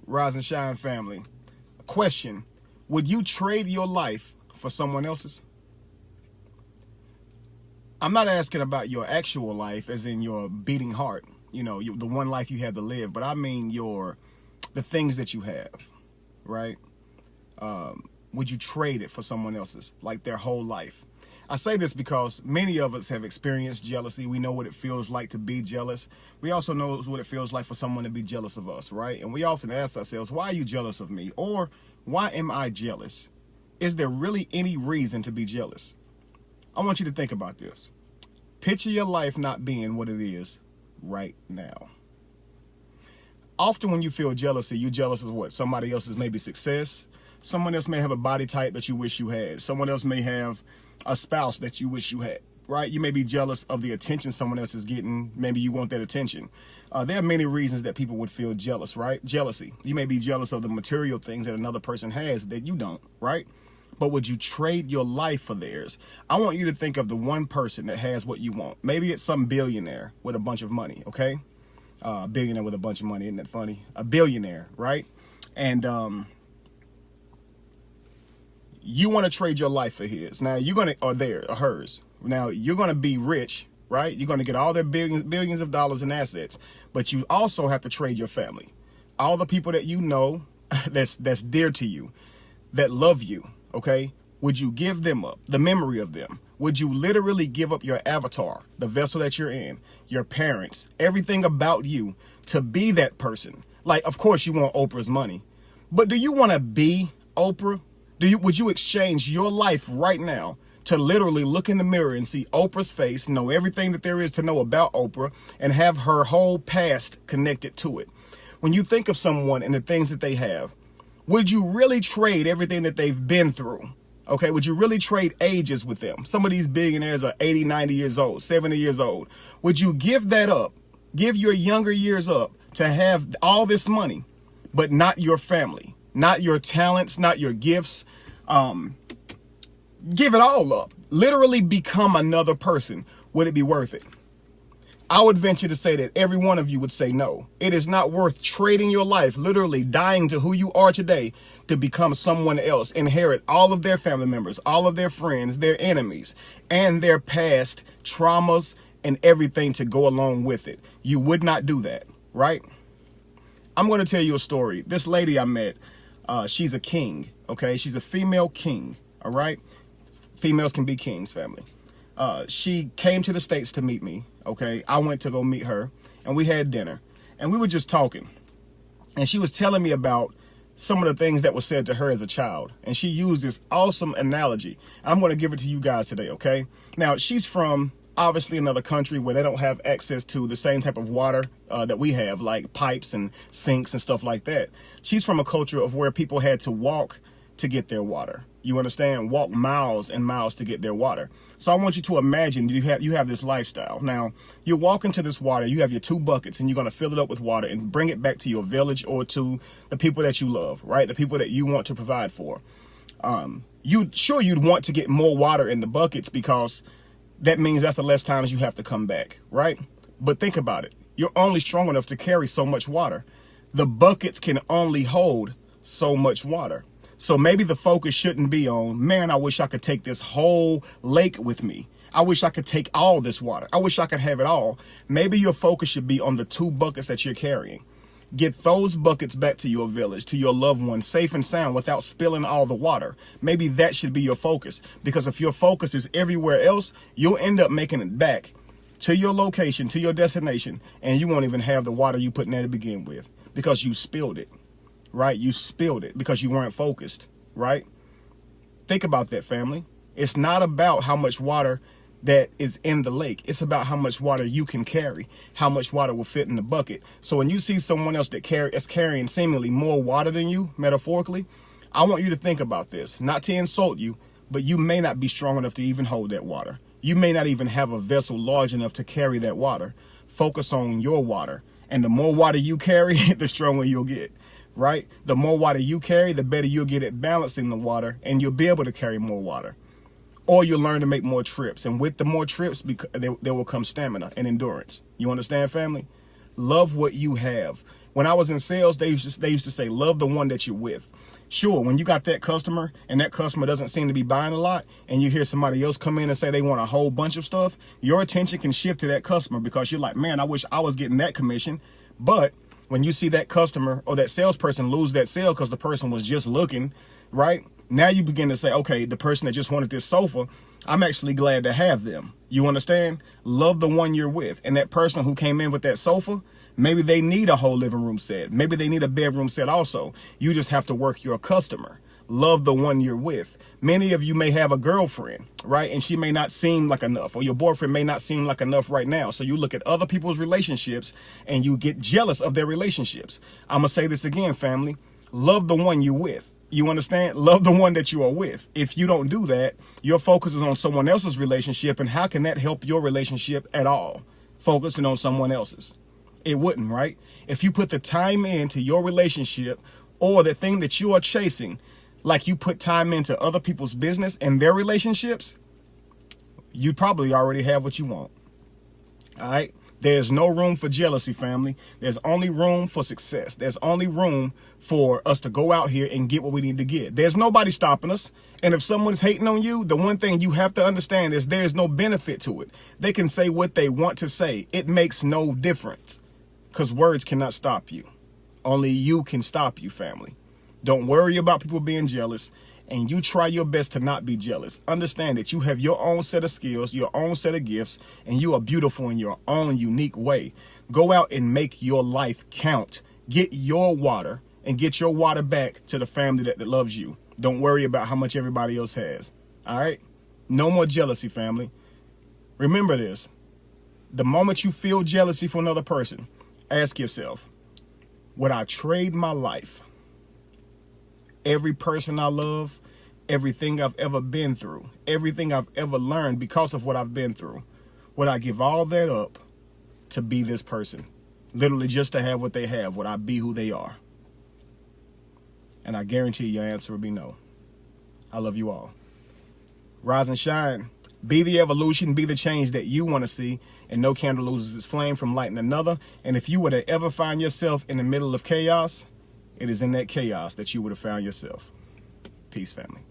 Rise and Shine family. Question: would you trade your life for someone else's? I'm not asking about your actual life as in your beating heart, the one life you have to live, but I mean the things that you have, right? Would you trade it for someone else's, like their whole life? I say this because many of us have experienced jealousy. We know what it feels like to be jealous. We also know what it feels like for someone to be jealous of us, right? And we often ask ourselves, why are you jealous of me? Or why am I jealous? Is there really any reason to be jealous? I want you to think about this. Picture your life not being what it is right now. Often when you feel jealousy, you're jealous of what? Somebody else's maybe success. Someone else may have a body type that you wish you had. Someone else may have a spouse that you wish you had, right? You may be jealous of the attention someone else is getting. Maybe you want that attention. There are many reasons that people would feel jealous, right? Jealousy. You may be jealous of the material things that another person has that you don't, right? But would you trade your life for theirs? I want you to think of the one person that has what you want. Maybe it's some billionaire with a bunch of money, okay? Billionaire with a bunch of money, isn't that funny? A billionaire, right? And you want to trade your life for his. Now you're going to, or theirs, or hers. Now you're going to be rich, right? You're going to get all their billions of dollars in assets, but you also have to trade your family. All the people that you know that's dear to you, that love you, okay? Would you give them up, the memory of them? Would you literally give up your avatar, the vessel that you're in, your parents, everything about you to be that person? Like, of course you want Oprah's money, but do you want to be Oprah? Would you exchange your life right now to literally look in the mirror and see Oprah's face, know everything that there is to know about Oprah, and have her whole past connected to it? When you think of someone and the things that they have, would you really trade everything that they've been through? Okay, would you really trade ages with them? Some of these billionaires are 80, 90 years old, 70 years old. Would you give that up, give your younger years up to have all this money, but not your family, not your talents, not your gifts? Give it all up. Literally become another person. Would it be worth it? I would venture to say that every one of you would say no. It is not worth trading your life, literally dying to who you are today to become someone else, inherit all of their family members, all of their friends, their enemies, and their past traumas and everything to go along with it. You would not do that, right? I'm going to tell you a story. This lady I met, she's a king, okay? She's a female king, all right? Females can be kings, family. She came to the States to meet me, okay? I went to go meet her, and we had dinner, and we were just talking. And she was telling me about some of the things that were said to her as a child. And she used this awesome analogy. I'm going to give it to you guys today, okay? Now, she's from obviously another country where they don't have access to the same type of water that we have, like pipes and sinks and stuff like that. She's from a culture of where people had to walk to get their water. You understand? Walk miles and miles to get their water. So I want you to imagine you have this lifestyle. Now, you're walking to this water, you have your 2 buckets, and you're going to fill it up with water and bring it back to your village or to the people that you love, right? The people that you want to provide for. You'd want to get more water in the buckets because that means that's the less times you have to come back, right? But think about it. You're only strong enough to carry so much water. The buckets can only hold so much water. So maybe the focus shouldn't be on, man, I wish I could take this whole lake with me. I wish I could take all this water. I wish I could have it all. Maybe your focus should be on the 2 buckets that you're carrying. Get those buckets back to your village, to your loved ones, safe and sound without spilling all the water. Maybe that should be your focus, because if your focus is everywhere else, you'll end up making it back to your location, to your destination, and you won't even have the water you put in there to begin with because you spilled it. Right? You spilled it because you weren't focused, right? Think about that, family. It's not about how much water that is in the lake. It's about how much water you can carry, how much water will fit in the bucket. So when you see someone else that is carrying seemingly more water than you, metaphorically, I want you to think about this, not to insult you, but you may not be strong enough to even hold that water. You may not even have a vessel large enough to carry that water. Focus on your water. And the more water you carry, the stronger you'll get. Right? The more water you carry, the better you'll get at balancing the water, and you'll be able to carry more water. Or you'll learn to make more trips. And with the more trips, there will come stamina and endurance. You understand, family? Love what you have. When I was in sales, they used to say, love the one that you're with. Sure, when you got that customer and that customer doesn't seem to be buying a lot, and you hear somebody else come in and say they want a whole bunch of stuff, your attention can shift to that customer because you're like, man, I wish I was getting that commission. But when you see that customer or that salesperson lose that sale because the person was just looking, right? Now you begin to say, okay, the person that just wanted this sofa, I'm actually glad to have them. You understand? Love the one you're with. And that person who came in with that sofa, maybe they need a whole living room set. Maybe they need a bedroom set also. You just have to work your customer. Love the one you're with. Many of you may have a girlfriend, right? And she may not seem like enough, or your boyfriend may not seem like enough right now. So you look at other people's relationships and you get jealous of their relationships. I'm going to say this again, family. Love the one you're with. You understand? Love the one that you are with. If you don't do that, your focus is on someone else's relationship. And how can that help your relationship at all? Focusing on someone else's. It wouldn't, right? If you put the time into your relationship or the thing that you are chasing, like you put time into other people's business and their relationships, you probably already have what you want. All right? There's no room for jealousy, family. There's only room for success. There's only room for us to go out here and get what we need to get. There's nobody stopping us. And if someone's hating on you, the one thing you have to understand is there's no benefit to it. They can say what they want to say. It makes no difference because words cannot stop you. Only you can stop you, family. Don't worry about people being jealous, and you try your best to not be jealous. Understand that you have your own set of skills, your own set of gifts, and you are beautiful in your own unique way. Go out and make your life count. Get your water and get your water back to the family that loves you. Don't worry about how much everybody else has. All right? No more jealousy, family. Remember this. The moment you feel jealousy for another person, ask yourself, would I trade my life, every person I love, everything I've ever been through, everything I've ever learned because of what I've been through, would I give all that up to be this person? Literally just to have what they have. Would I be who they are? And I guarantee your answer will be no. I love you all. Rise and shine. Be the evolution, be the change that you want to see, and no candle loses its flame from lighting another. And if you were to ever find yourself in the middle of chaos, it is in that chaos that you would have found yourself. Peace, family.